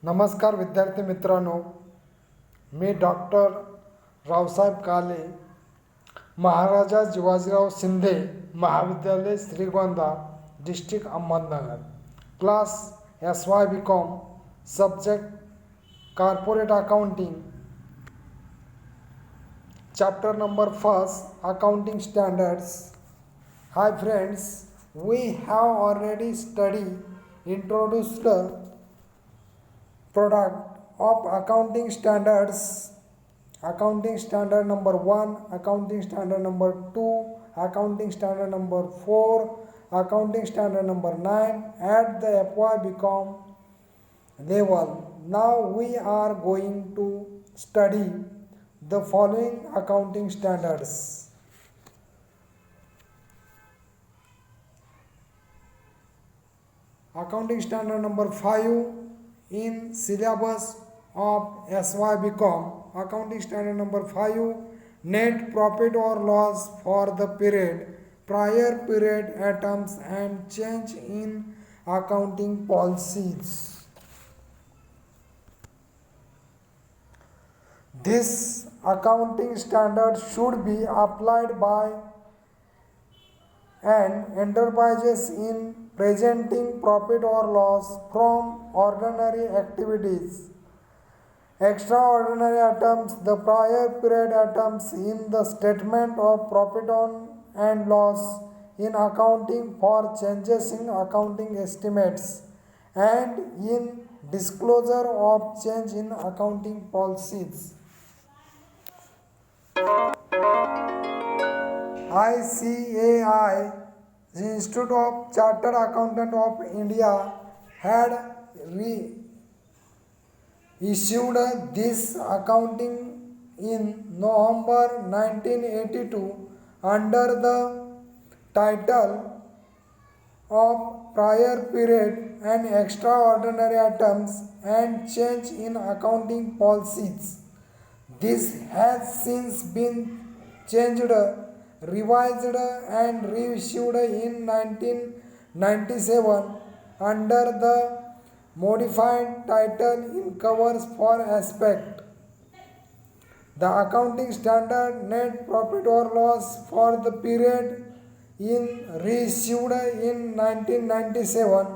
नमस्कार विद्यार्थी मित्रांनो, मी डॉक्टर रावसाहेब काले, महाराजा जिवाजीराव शिंदे महाविद्यालय Shrigonda, district Ahmednagar, class SY BCom, subject corporate accounting, chapter number first, accounting standards. Hi friends, we have already studied introduced product of accounting standards. Accounting standard number 1, accounting standard number 2, accounting standard number 4, accounting standard number 9 at the FY BCom level. Now we are going to study the following accounting standards. Accounting standard number 5 in syllabus of SY BCom. Accounting standard number 5, net profit or loss for the period, prior period items and change in accounting policies. This accounting standard should be applied by an enterprises in presenting profit or loss from ordinary activities. Extraordinary items, the prior period items in the statement of profit and loss in accounting for changes in accounting estimates and in disclosure of change in accounting policies. ICAI, the Institute of Chartered Accountant of India, had issued this accounting in November 1982 under the title of prior period and extraordinary items and change in accounting policies. This has since been changed, revised and reissued in 1997 under the modified title in covers for aspect. The accounting standard net profit or loss for the period in reissued in 1997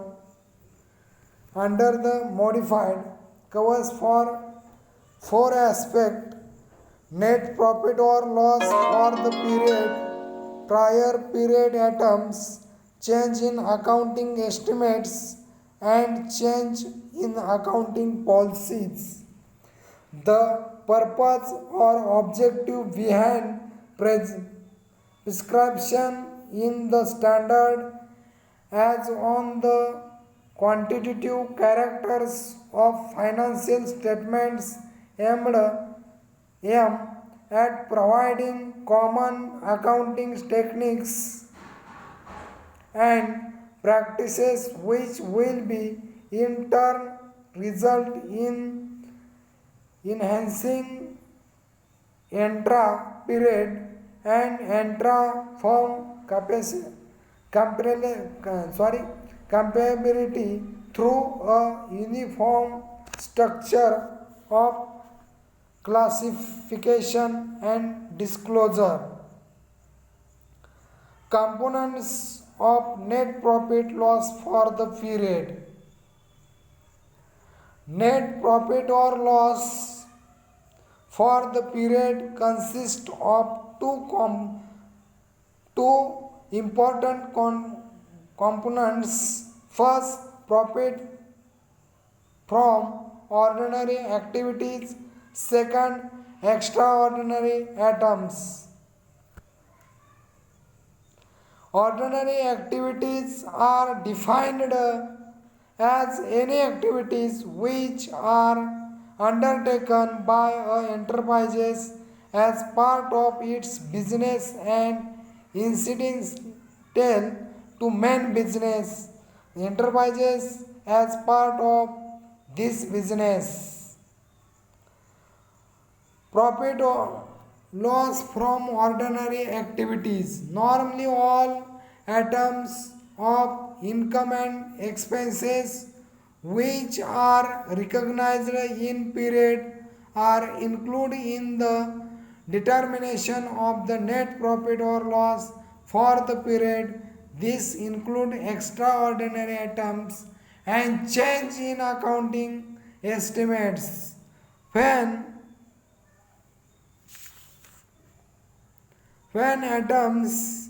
under the modified covers for four aspect: net profit or loss for the period, prior period items, change in accounting estimates and change in accounting policies. The purpose or objective behind prescription in the standard as on the quantitative characters of financial statements aimed at providing common accounting techniques and practices which will be in turn result in enhancing intra-period and intra-firm comparability through a uniform structure of classification and disclosure. Components of net profit loss for the period. Net profit or loss for the period consists of two important components. First, profit from ordinary activities. Second, extraordinary items. Ordinary activities are defined as any activities which are undertaken by an enterprise as part of its business and incidental to main business enterprises as part of this business. Profit or loss from ordinary activities. Normally all items of income and expenses which are recognized in period are included in the determination of the net profit or loss for the period. This include extraordinary items and change in accounting estimates. When when items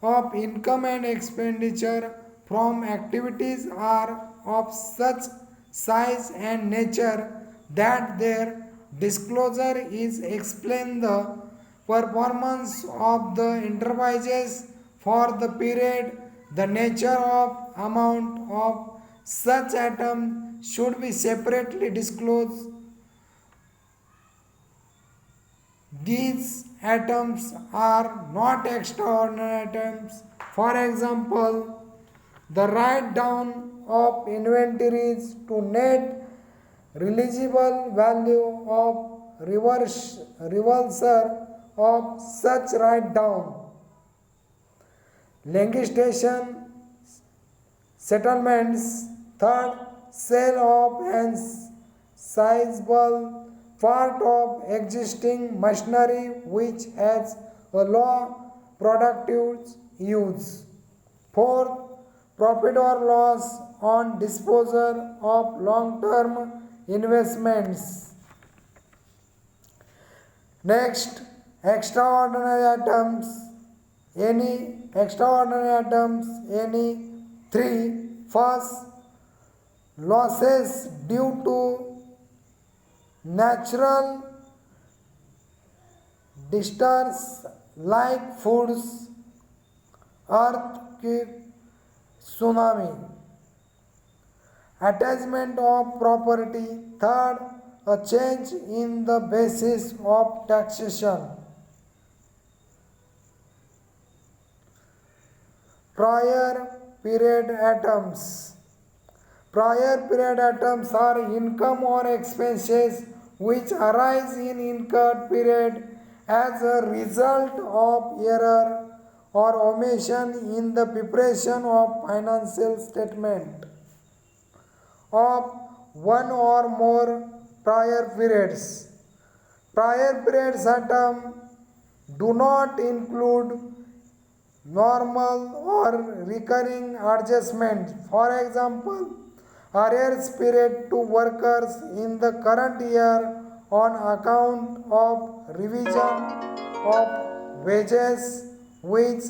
of income and expenditure from activities are of such size and nature that their disclosure is explain the performance of the enterprises for the period. The nature of amount of such item should be separately disclosed. These items are not extraordinary items. For example, the write down of inventories to net realizable value of reversal of such write down. Legislation settlements. Third, sale of an sizable part of existing machinery which has a low productive use. Fourth, profit or loss on disposal of long-term investments. Next, extraordinary items. Any three. First, losses due to natural disasters like floods, earthquake, tsunami. Attachment of property. Third, a change in the basis of taxation. Prior period items. Prior period items are income or expenses which arise in incurred period as a result of error or omission in the preparation of financial statement of one or more prior periods. Prior periods item do not include normal or recurring adjustments. For example, arrears paid to workers in the current year on account of revision of wages with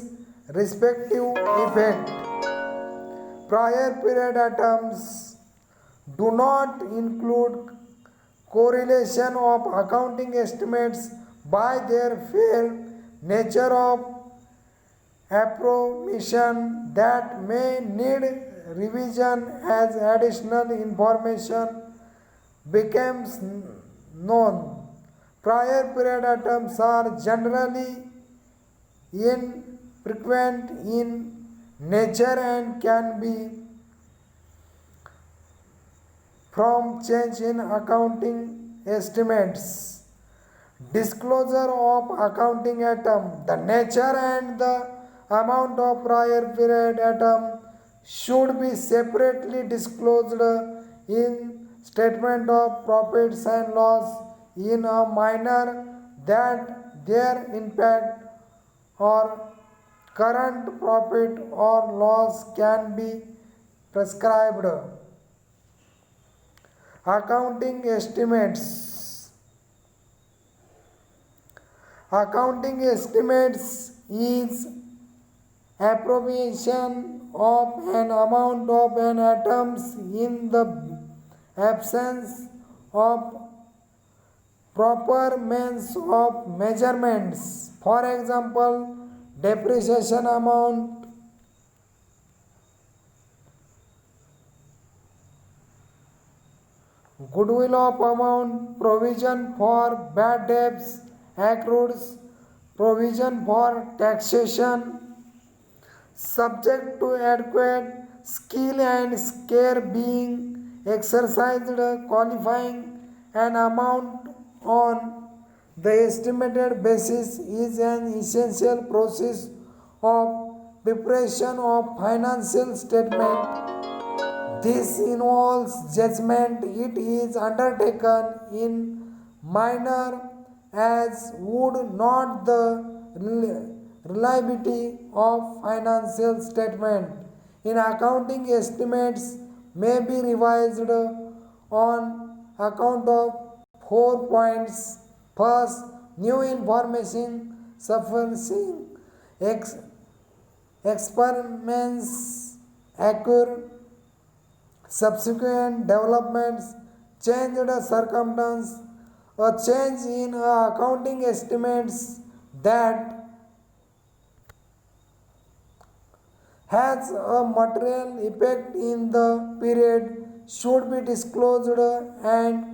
respective effect. Prior period items do not include correlation of accounting estimates by their fair nature of approximation that may need revision as additional information becomes known. Prior period items are generally infrequent in nature and can be from change in accounting estimates. Disclosure of accounting item. The nature and the amount of prior period item should be separately disclosed in statement of profits and loss in a manner that their impact or current profit or loss can be prescribed. Accounting estimates. Accounting estimates is appropriation of an amount of an items in the absence of proper means of measurements. For example, depreciation amount, goodwill of amount, provision for bad debts, accrueds, provision for taxation, subject to adequate skill and care being exercised, qualifying an amount on the estimated basis is an essential process of preparation of financial statement. This involves judgment. It is undertaken in minor as would not the reliability of financial statement. In accounting, estimates may be revised on account of 4 points. First, new information surfacing, ex- experiments occur, subsequent developments, changed circumstance, a change in accounting estimates that has a material effect in the period should be disclosed and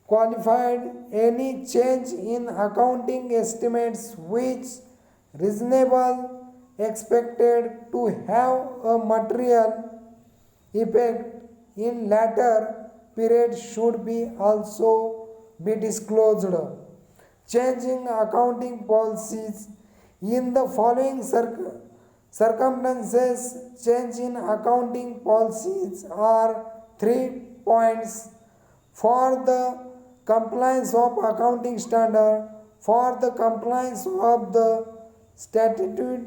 qualified. Any change in accounting estimates which reasonable expected to have a material effect in later period should be also be disclosed. Changing accounting policies in the following circumstances, change in accounting policies are 3 points. For the compliance of accounting standard, for the compliance of the statute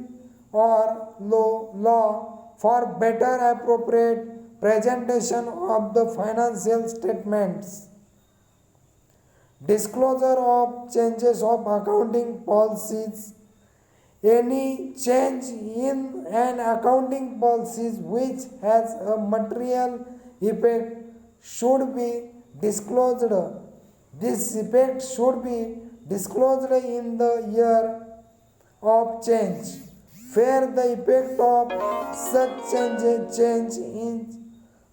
or law, for better appropriate presentation of the financial statements. Disclosure of changes of accounting policies. Any change in an accounting policies which has a material effect should be disclosed. This effect should be disclosed in the year of change, where the effect of such change is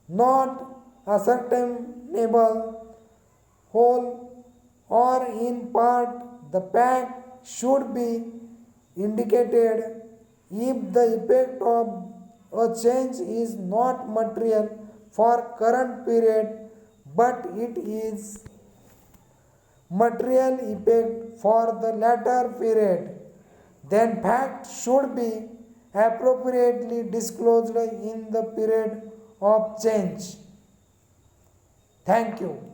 not ascertainable whole or in part. The fact should be indicated if the effect of a change is not material for current period but it is material effect for the latter period, then fact should be appropriately disclosed in the period of change. Thank you.